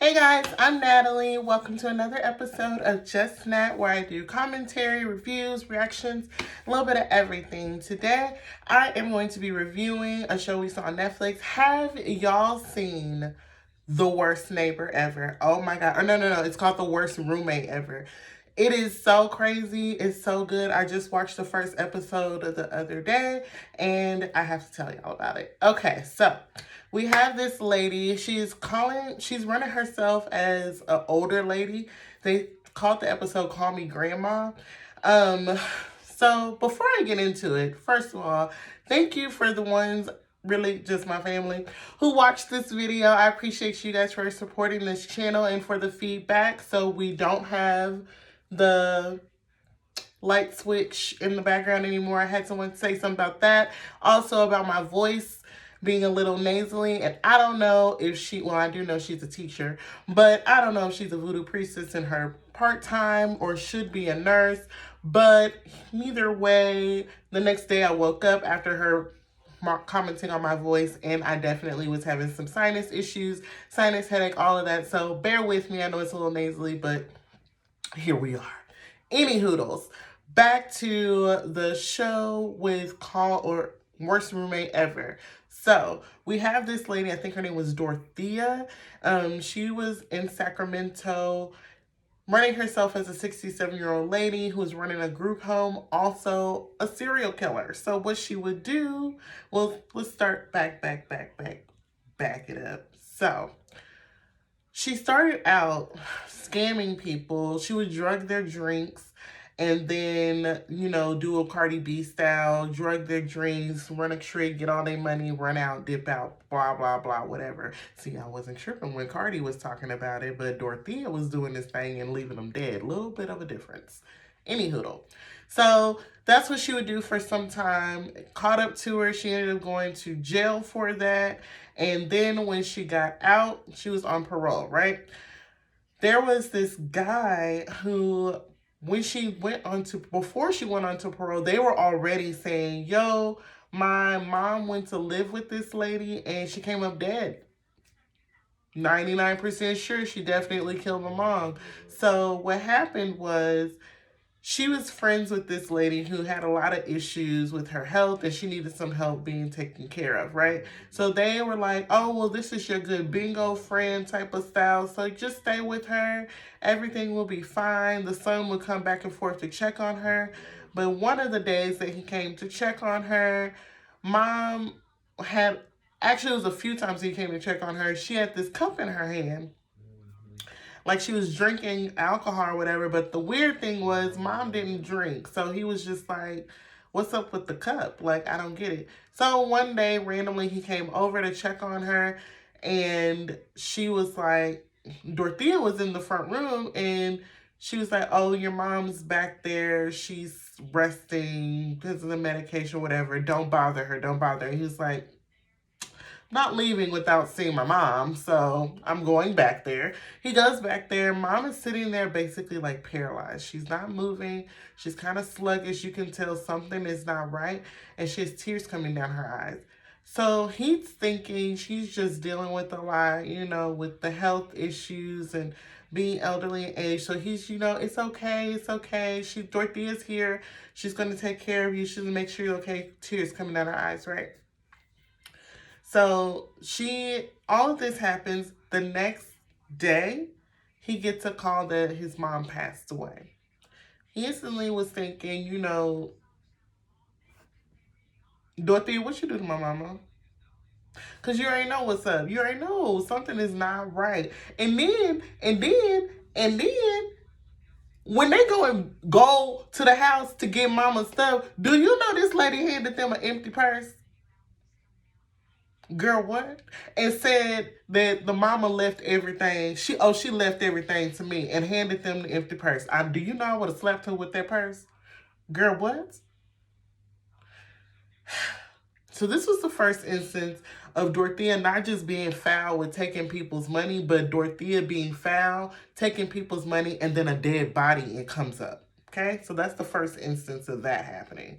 Hey guys, I'm Natalie. Welcome to another episode of Just Nat, where I do commentary, reviews, reactions, a little bit of everything. Today, I am going to be reviewing a show we saw on Netflix. Have y'all seen The Worst Neighbor Ever? Oh my god. Or no. It's called The Worst Roommate Ever. It is so crazy. It's so good. I just watched the first episode the other day, and I have to tell y'all about it. Okay, so we have this lady. She's running herself as an older lady. They called the episode Call Me Grandma. Um, so before I get into it, first of all, thank you for the ones, really just my family, who watched this video. I appreciate you guys for supporting this channel and for the feedback. So we don't have the light switch in the background anymore. I had someone say something about that. Also about my voice being a little nasally. And I don't know if I do know she's a teacher, but I don't know if she's a voodoo priestess in her part-time or should be a nurse. But either way, the next day I woke up after her commenting on my voice, and I definitely was having some sinus issues, sinus headache, all of that. So bear with me. I know it's a little nasally, but here we are. Any hoodles. Back to the show with Worst Roommate Ever. So we have this lady, I think her name was Dorothea. She was in Sacramento running herself as a 67-year-old lady who was running a group home, also a serial killer. So what she would do, well, let's start back it up. So she started out scamming people. She would drug their drinks and then, do a Cardi B style, drug their drinks, run a trick, get all their money, run out, dip out, blah, blah, blah, whatever. See, I wasn't tripping when Cardi was talking about it, but Dorothea was doing this thing and leaving them dead. A little bit of a difference. Any hoodle. So that's what she would do for some time. Caught up to her. She ended up going to jail for that. And then when she got out, she was on parole, right? There was this guy who, before she went on to parole, they were already saying, yo, my mom went to live with this lady and she came up dead. 99% sure she definitely killed my mom. So what happened was, she was friends with this lady who had a lot of issues with her health and she needed some help being taken care of, right? So they were like, oh, well, this is your good bingo friend type of style. So just stay with her. Everything will be fine. The son would come back and forth to check on her. But one of the days that he came to check on her, mom actually, it was a few times he came to check on her. She had this cup in her hand, like she was drinking alcohol or whatever. But the weird thing was, mom didn't drink. So he was just like, what's up with the cup? Like, I don't get it. So one day, randomly, he came over to check on her. And she was like, Dorothea was in the front room. And she was like, oh, your mom's back there. She's resting because of the medication, whatever. Don't bother her. Don't bother her. He was like, not leaving without seeing my mom, so I'm going back there. He goes back there. Mom is sitting there basically like paralyzed. She's not moving. She's kind of sluggish. You can tell something is not right, and she has tears coming down her eyes. So he's thinking she's just dealing with a lot, with the health issues and being elderly in age. So he's, it's okay, it's okay. Dorothea's here. She's going to take care of you. She's going to make sure you're okay. Tears coming down her eyes, right? So all of this happens. The next day, he gets a call that his mom passed away. He instantly was thinking, Dorothea, what you do to my mama? Because you already know what's up. You already know something is not right. And then, when they go to the house to get mama's stuff, do you know this lady handed them an empty purse? Girl, what? And said that the mama left everything. She left everything to me and handed them the empty purse. Do you know I would have slapped her with that purse? Girl, what? So this was the first instance of Dorothea not just being foul with taking people's money, but Dorothea being foul, taking people's money, and then a dead body, it comes up. Okay? So that's the first instance of that happening.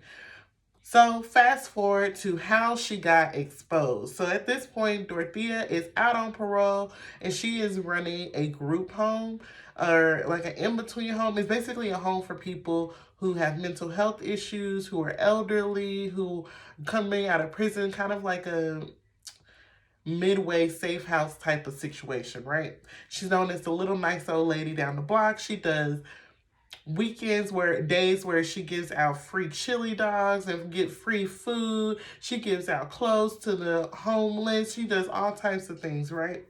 So fast forward to how she got exposed. So at this point, Dorothea is out on parole and she is running a group home, or like an in-between home. It's basically a home for people who have mental health issues, who are elderly, who coming out of prison, kind of like a midway safe house type of situation, right? She's known as the little nice old lady down the block. She does weekends where days where she gives out free chili dogs and get free food. She gives out clothes to the homeless. She does all types of things, right?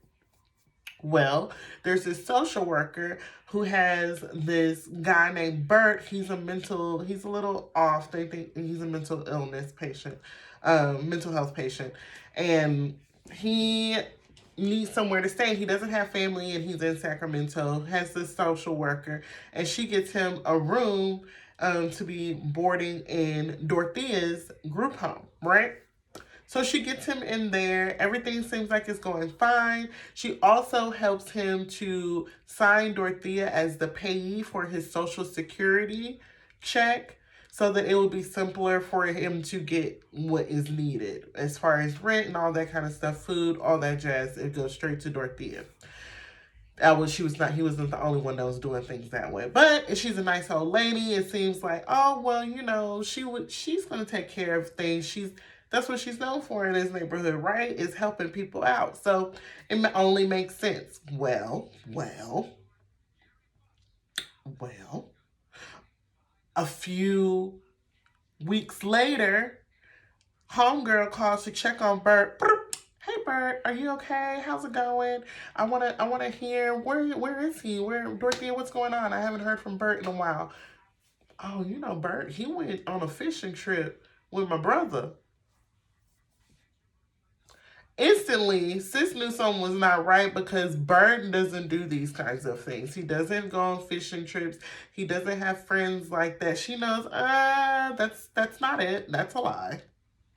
Well, there's this social worker who has this guy named Bert. He's a little off. They think he's a mental illness patient, mental health patient. And he needs somewhere to stay. He doesn't have family and he's in Sacramento, has this social worker, and she gets him a room to be boarding in Dorothea's group home, right? So she gets him in there. Everything seems like it's going fine. She also helps him to sign Dorothea as the payee for his Social Security check so that it will be simpler for him to get what is needed as far as rent and all that kind of stuff, food, all that jazz. It goes straight to Dorothea. He wasn't the only one that was doing things that way. But she's a nice old lady. It seems like, oh well, she's gonna take care of things. That's what she's known for in this neighborhood, right? Is helping people out. So it only makes sense. Well. A few weeks later, homegirl calls to check on Bert. Hey Bert, are you okay? How's it going? I wanna hear where is he? Where Dorothea, what's going on? I haven't heard from Bert in a while. Oh, Bert, he went on a fishing trip with my brother. Instantly, sis knew something was not right because Bert doesn't do these kinds of things. He doesn't go on fishing trips. He doesn't have friends like that. She knows, that's not it. That's a lie.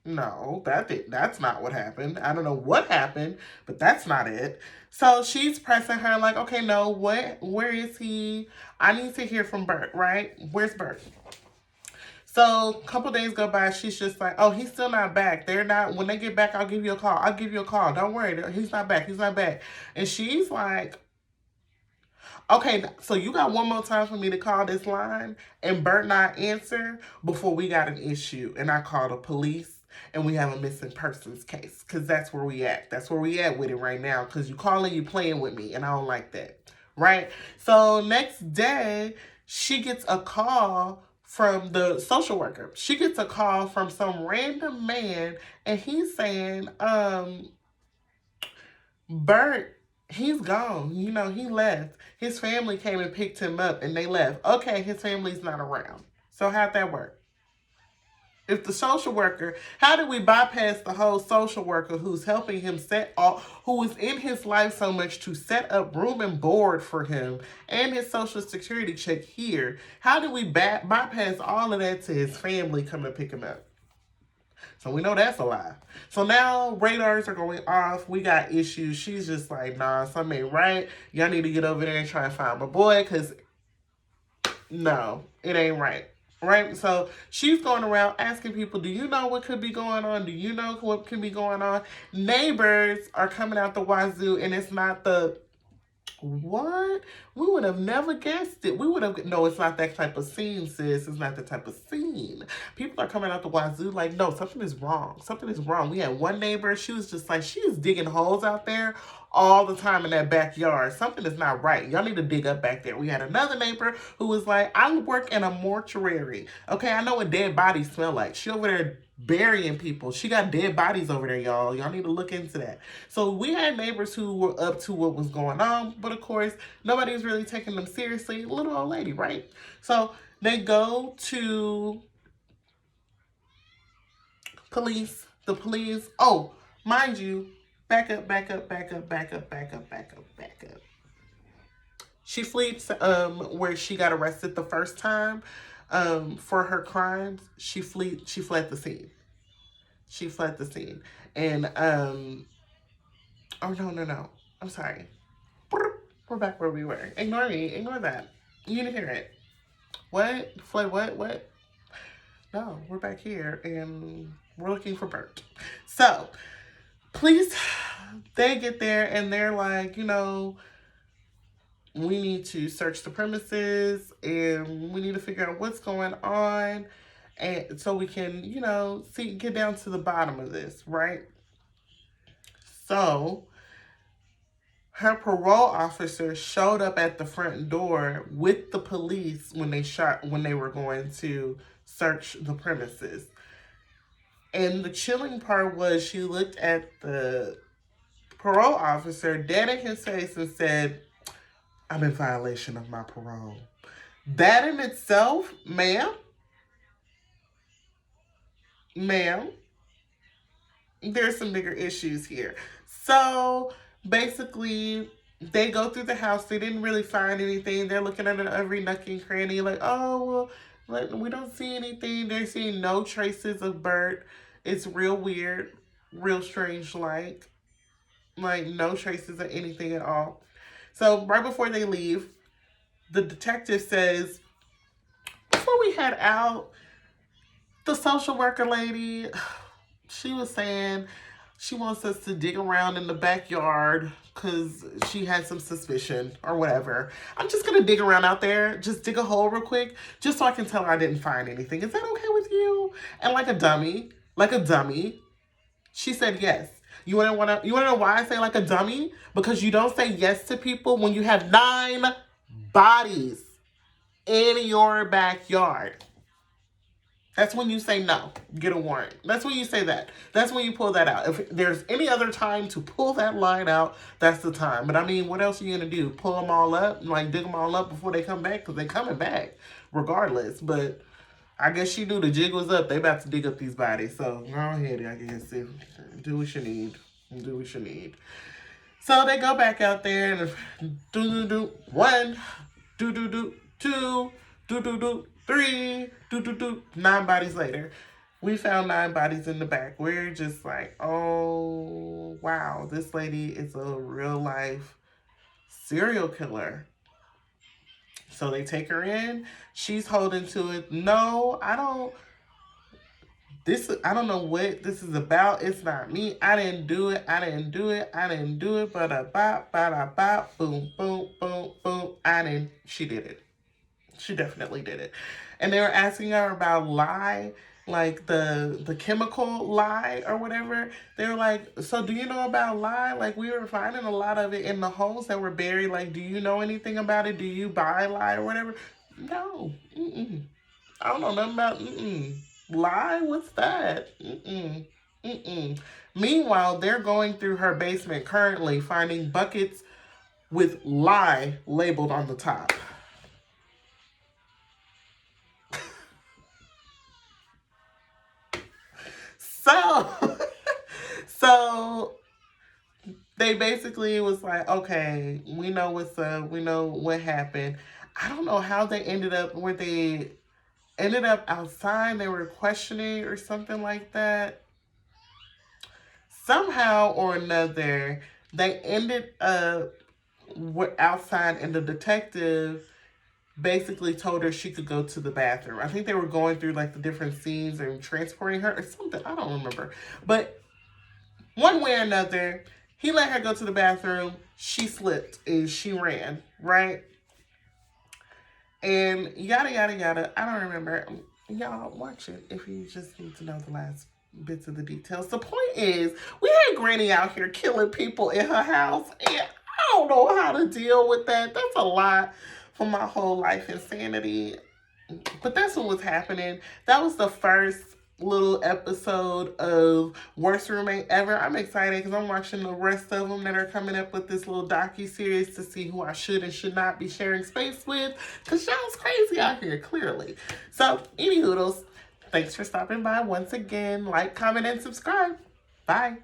No, that's not what happened. I don't know what happened, but that's not it. So she's pressing her like, okay, no, where is he? I need to hear from Bert, right? Where's Bert? So a couple days go by, she's just like, oh, he's still not back. They're not, when they get back, I'll give you a call. I'll give you a call. Don't worry. He's not back. He's not back. And she's like, okay, so you got one more time for me to call this line and Bert not answer before we got an issue. And I call the police and we have a missing persons case. Because that's where we at. That's where we at with it right now. Because you calling, you playing with me. And I don't like that. Right? So next day, she gets a call from the social worker. She gets a call from some random man and he's saying, Bert, he's gone. He left. His family came and picked him up and they left. Okay, his family's not around. So how'd that work? If the social worker, how did we bypass the whole social worker who's helping him who was in his life so much to set up room and board for him and his social security check here? How did we bypass all of that to his family coming to pick him up? So we know that's a lie. So now radars are going off. We got issues. She's just like, nah, something ain't right. Y'all need to get over there and try and find my boy because no, it ain't right. Right? So she's going around asking people, do you know what could be going on? Do you know what could be going on? Neighbors are coming out the wazoo and it's not the what? We would have never guessed it. No, it's not that type of scene, sis. It's not that type of scene. People are coming out the wazoo like, no, something is wrong. Something is wrong. We had one neighbor, she was just like, she is digging holes out there all the time in that backyard. Something is not right. Y'all need to dig up back there. We had another neighbor who was like, I work in a mortuary. Okay, I know what dead bodies smell like. She over there burying people. She got dead bodies over there, y'all. Y'all need to look into that. So we had neighbors who were up to what was going on, but of course, nobody was really taking them seriously. Little old lady, right? So they go to police. The police, oh, mind you, back up. She flees where she got arrested the first time for her crimes. She fled the scene. She fled the scene. And oh no. I'm sorry. We're back where we were. Ignore me. Ignore that. You didn't hear it. What? Fled what? What? no, we're back here and we're looking for Bert. So, police, they get there and they're like, we need to search the premises and we need to figure out what's going on and so we can, get down to the bottom of this, right? So, her parole officer showed up at the front door with the police when they were going to search the premises. And the chilling part was she looked at the parole officer dead in his face and said, "I'm in violation of my parole." That in itself, ma'am, there's some bigger issues here. So basically, they go through the house. They didn't really find anything. They're looking at every nook and cranny, like, oh, well, we don't see anything. They're seeing no traces of Bert. It's real weird, real strange, like no traces of anything at all. So right before they leave, the detective says, before we head out, the social worker lady, she was saying she wants us to dig around in the backyard because she had some suspicion or whatever. I'm just going to dig around out there, just dig a hole real quick, just so I can tell her I didn't find anything. Is that okay with you? And like a dummy, she said yes. You want to know why I say like a dummy? Because you don't say yes to people when you have 9 bodies in your backyard. That's when you say no, get a warrant. That's when you say that. That's when you pull that out. If there's any other time to pull that line out, that's the time. But I mean, what else are you going to do? Pull them all up? Like dig them all up before they come back? Because they're coming back regardless. But I guess she knew the jig was up. They about to dig up these bodies. So go ahead, I guess. Do what you need. Do what you need. So they go back out there and do 1, do 2, do 3, do 9 bodies later. We found 9 bodies in the back. We're just like, oh wow, this lady is a real life serial killer. So they take her in. She's holding to it. No, I don't know what this is about. It's not me. I didn't do it. Ba-da-bop, boom, boom, boom, boom. She did it. She definitely did it. And they were asking her about lye, like the chemical lye or whatever. They were like, so do you know about lye? Like we were finding a lot of it in the holes that were buried. Like, do you know anything about it? Do you buy lye or whatever? No. I don't know nothing about lye? What's that? Meanwhile, they're going through her basement currently, finding buckets with lye labeled on the top. So they basically was like, okay, we know what's up. We know what happened. I don't know how they ended up where they ended up outside. They were questioning or something like that. Somehow or another, they ended up outside, and the detective basically told her she could go to the bathroom. I think they were going through like the different scenes and transporting her or something. I don't remember. But one way or another, he let her go to the bathroom. She slipped and she ran, right? And yada, yada, yada. I don't remember. Y'all watch it if you just need to know the last bits of the details. The point is, we had Granny out here killing people in her house, and I don't know how to deal with that. That's a lot for my whole life insanity. But that's what was happening. That was the first little episode of Worst Roommate Ever. I'm excited because I'm watching the rest of them that are coming up with this little docuseries to see who I should and should not be sharing space with, because y'all's crazy out here, clearly. So, any hoodles, thanks for stopping by once again. Like, comment, and subscribe. Bye.